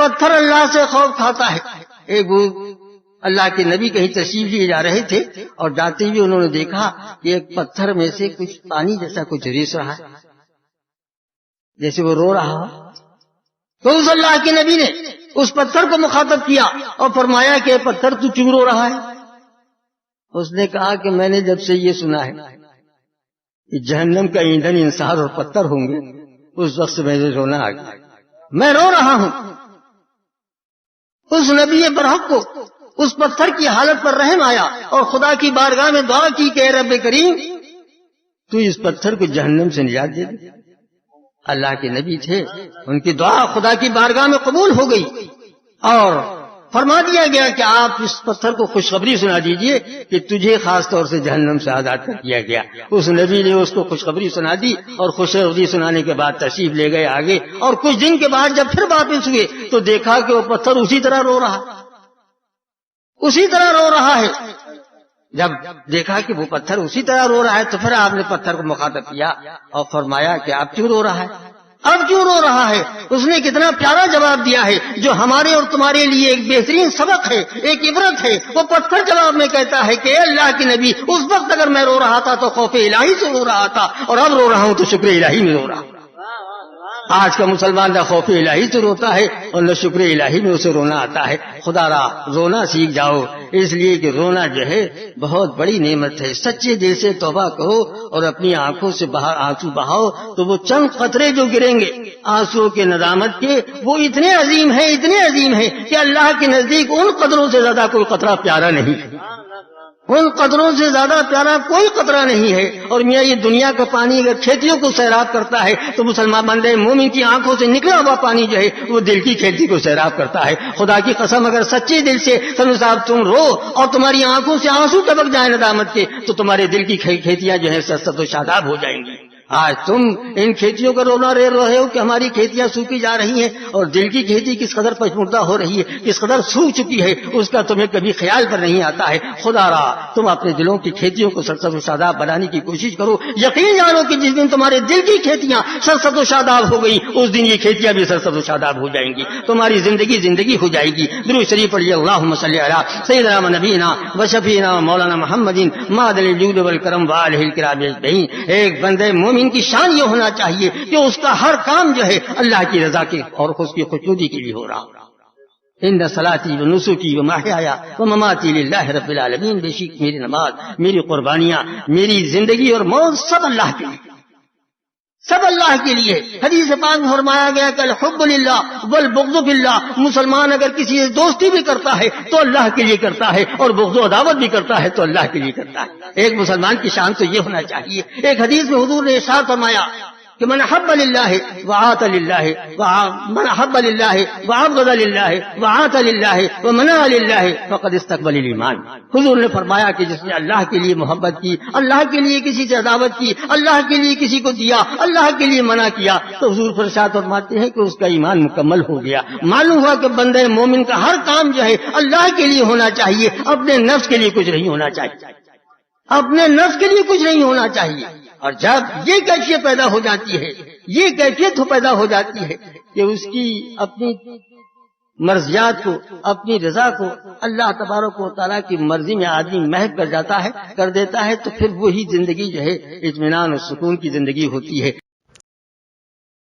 پتھر اللہ سے خوف کھاتا ہے۔ ایک اللہ کے نبی کہیں تشریف لیے جا رہے تھے اور جاتے ہوئے انہوں نے دیکھا کہ ایک پتھر میں سے کچھ پانی جیسا کچھ ریس رہا ہے، جیسے وہ رو رہا ہو۔ تو اس اللہ کے نبی نے اس پتھر کو مخاطب کیا اور فرمایا کہ پتھر تو کیوں رو رہا ہے؟ اس نے کہا کہ میں نے جب سے یہ سنا ہے کہ جہنم کا ایندھن انسان اور پتھر ہوں گے، اس وقت سے مجھے رونا آ گیا، میں رو رہا ہوں۔ اس نبی برحق کو اس پتھر کی حالت پر رحم آیا اور خدا کی بارگاہ میں دعا کی کہ اے رب کریم تو اس پتھر کو جہنم سے نجات دے دے۔ اللہ کے نبی تھے، ان کی دعا خدا کی بارگاہ میں قبول ہو گئی اور فرما دیا گیا کہ آپ اس پتھر کو خوشخبری سنا دیجئے کہ تجھے خاص طور سے جہنم سے آزاد کر دیا گیا۔ اس نبی نے اس کو خوشخبری سنا دی اور خوشخبری سنانے کے بعد تشریف لے گئے آگے، اور کچھ دن کے بعد جب پھر واپس ہوئے تو دیکھا کہ وہ پتھر اسی طرح رو رہا ہے۔ جب دیکھا کہ وہ پتھر اسی طرح رو رہا ہے تو پھر آپ نے پتھر کو مخاطب کیا اور فرمایا کہ آپ کیوں رو رہا ہے؟ اب کیوں رو رہا ہے؟ اس نے کتنا پیارا جواب دیا ہے جو ہمارے اور تمہارے لیے ایک بہترین سبق ہے، ایک عبرت ہے۔ وہ پتھر جواب میں کہتا ہے کہ اے اللہ کے نبی، اس وقت اگر میں رو رہا تھا تو خوف الہی سے رو رہا تھا، اور اب رو رہا ہوں تو شکر الہی میں رو رہا ہوں۔ آج کا مسلمان نہ خوف الہی سے روتا ہے اور نہ شکر الہی میں اسے رونا آتا ہے۔ خدا را رونا سیکھ جاؤ، اس لیے کہ رونا جو ہے بہت بڑی نعمت ہے۔ سچے دل سے توبہ کرو اور اپنی آنکھوں سے باہر آنسو بہاؤ تو وہ چند قطرے جو گریں گے آنسو کے ندامت کے، وہ اتنے عظیم ہیں کہ اللہ کے نزدیک ان قطروں سے زیادہ کوئی قطرہ پیارا نہیں ہے، ان قطروں سے زیادہ پیارا کوئی قطرہ نہیں ہے۔ اور میاں یہ دنیا کا پانی اگر کھیتیوں کو سیراب کرتا ہے تو مسلمان بندے مومن کی آنکھوں سے نکلا ہوا پانی جو ہے وہ دل کی کھیتی کو سیراب کرتا ہے۔ خدا کی قسم اگر سچے دل سے سنو صاحب تم رو اور تمہاری آنکھوں سے آنسو ٹپک جائیں ندامت کے تو تمہارے دل کی کھیتیاں جو ہیں سرسبز و شاداب ہو جائیں گی۔ آج تم ان کھیتیوں کا رونا رہ رہے ہو کہ ہماری کھیتیاں سوکھی جا رہی ہیں، اور دل کی کھیتی کس قدر پچمردہ ہو رہی ہے، کس قدر سوکھ چکی ہے، اس کا تمہیں کبھی خیال پر نہیں آتا ہے۔ خدا را تم اپنے دلوں کی کھیتیوں کو سرسبز و شاداب بنانے کی کوشش کرو۔ یقین جانو کہ جس دن تمہارے دل کی کھیتیاں سرسبز و شاداب ہو گئی اس دن یہ کھیتیاں بھی سرسبز و شاداب ہو جائیں گی، تمہاری زندگی ہو جائے گی۔ درود شریف پڑھیے، اللہم صلی علی سیدنا و نبینا و شفیعنا و مولانا محمد مادل الجود والکرم وآلہ الکرام اجمعین۔ ایک بندے مومن کی شان یہ ہونا چاہیے کہ اس کا ہر کام جو ہے اللہ کی رضا کے اور اس کی خوشنودی کے لیے ہو رہا ہو۔ ان صلاتی و نسکی و محیای و مماتی للہ رب العالمین، بے شک میری نماز، میری قربانیاں، میری زندگی اور موت سب اللہ کے لیے، سب اللہ کے لیے۔ حدیث پاک میں فرمایا گیا کہ الحب للہ والبغض فی اللہ، مسلمان اگر کسی سے دوستی بھی کرتا ہے تو اللہ کے لیے کرتا ہے، اور بغض و عداوت بھی کرتا ہے تو اللہ کے لیے کرتا ہے۔ ایک مسلمان کی شان تو یہ ہونا چاہیے۔ ایک حدیث میں حضور نے ارشاد فرمایا کہ من حب للہ وعاط للہ، من حب للہ وعبد للہ وعاط للہ ومنع للہ فقد استقبل الایمان۔ حضور نے فرمایا کہ جس نے اللہ کے لیے محبت کی، اللہ کے لیے کسی سے عداوت کی، اللہ کے لیے کسی کو دیا، اللہ کے لیے منع کیا، تو حضور ارشاد فرماتے ہیں کہ اس کا ایمان مکمل ہو گیا۔ معلوم ہوا کہ بندے مومن کا ہر کام جو ہے اللہ کے لیے ہونا چاہیے، اپنے نفس کے لیے کچھ نہیں ہونا چاہیے، اپنے نفس کے لیے کچھ نہیں ہونا چاہیے۔ اور جب یہ کیفیت پیدا ہو جاتی ہے، یہ کیفیت پیدا ہو جاتی ہے کہ اس کی اپنی مرضیات کو، اپنی رضا کو اللہ تبارک و تعالیٰ کی مرضی میں آدمی محو کر دیتا ہے تو پھر وہی زندگی جو ہے اطمینان اور سکون کی زندگی ہوتی ہے۔